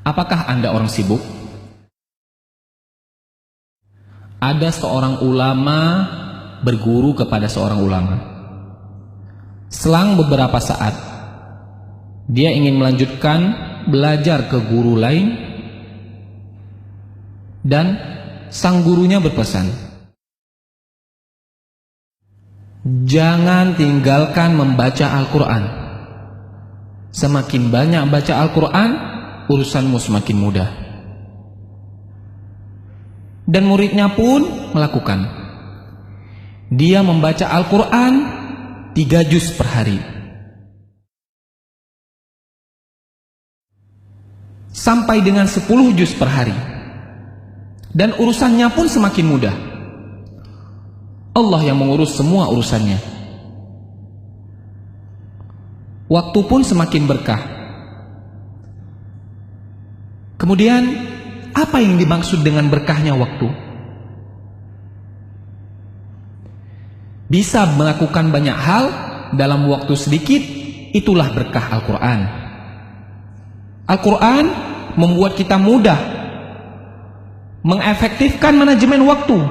Apakah Anda orang sibuk? Ada seorang ulama berguru kepada seorang ulama. Selang beberapa saat, dia ingin melanjutkan belajar ke guru lain, dan sang gurunya berpesan, jangan tinggalkan membaca Al-Quran. Semakin banyak baca Al-Quran, urusanmu semakin mudah. Dan muridnya pun melakukan. Dia membaca Al-Quran 3 juz per hari, sampai dengan 10 juz per hari. Dan urusannya pun semakin mudah. Allah yang mengurus semua urusannya. Waktu pun semakin berkah. Kemudian, apa yang dimaksud dengan berkahnya waktu? Bisa melakukan banyak hal dalam waktu sedikit, itulah berkah Al-Quran. Al-Quran membuat kita mudah mengefektifkan manajemen waktu.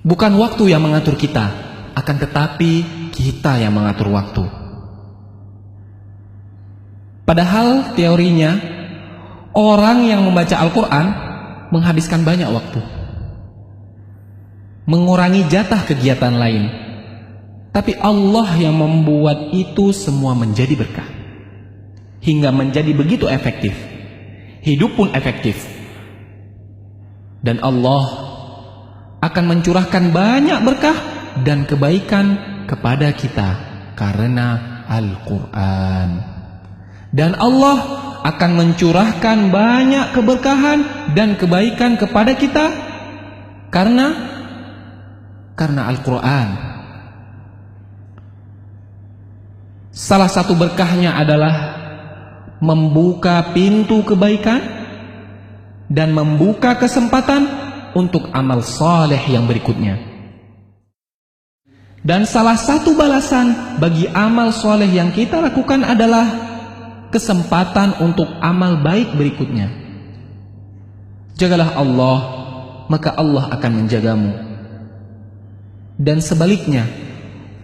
Bukan waktu yang mengatur kita, akan tetapi kita yang mengatur waktu. Padahal teorinya, orang yang membaca Al-Quran menghabiskan banyak waktu, mengurangi jatah kegiatan lain. Tapi Allah yang membuat itu semua menjadi berkah, hingga menjadi begitu efektif. Hidup pun efektif. Dan Allah akan mencurahkan banyak berkah dan kebaikan kepada kita karena Al-Quran. Dan Allah akan mencurahkan banyak keberkahan dan kebaikan kepada kita karena Al-Quran. Salah satu berkahnya adalah membuka pintu kebaikan dan membuka kesempatan untuk amal saleh yang berikutnya. Dan salah satu balasan bagi amal saleh yang kita lakukan adalah kesempatan untuk amal baik berikutnya. Jagalah Allah, maka Allah akan menjagamu. Dan sebaliknya,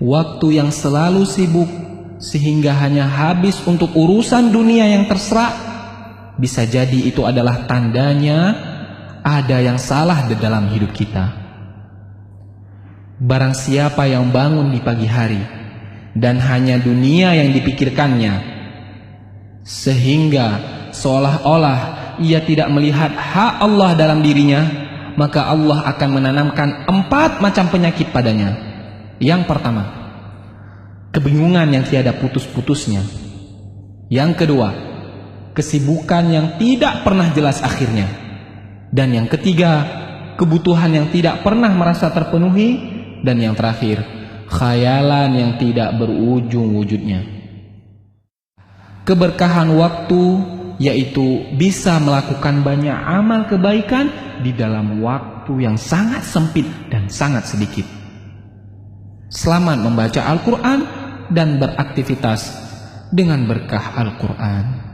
waktu yang selalu sibuk sehingga hanya habis untuk urusan dunia yang terserak, bisa jadi itu adalah tandanya ada yang salah di dalam hidup kita. Barang siapa yang bangun di pagi hari dan hanya dunia yang dipikirkannya, sehingga seolah-olah ia tidak melihat hak Allah dalam dirinya, maka Allah akan menanamkan 4 macam penyakit padanya. Yang pertama, kebingungan yang tiada putus-putusnya. Yang kedua, kesibukan yang tidak pernah jelas akhirnya. Dan yang ketiga, kebutuhan yang tidak pernah merasa terpenuhi. Dan yang terakhir, khayalan yang tidak berujung wujudnya. Keberkahan waktu yaitu bisa melakukan banyak amal kebaikan di dalam waktu yang sangat sempit dan sangat sedikit. Selamat membaca Al-Quran dan beraktivitas dengan berkah Al-Quran.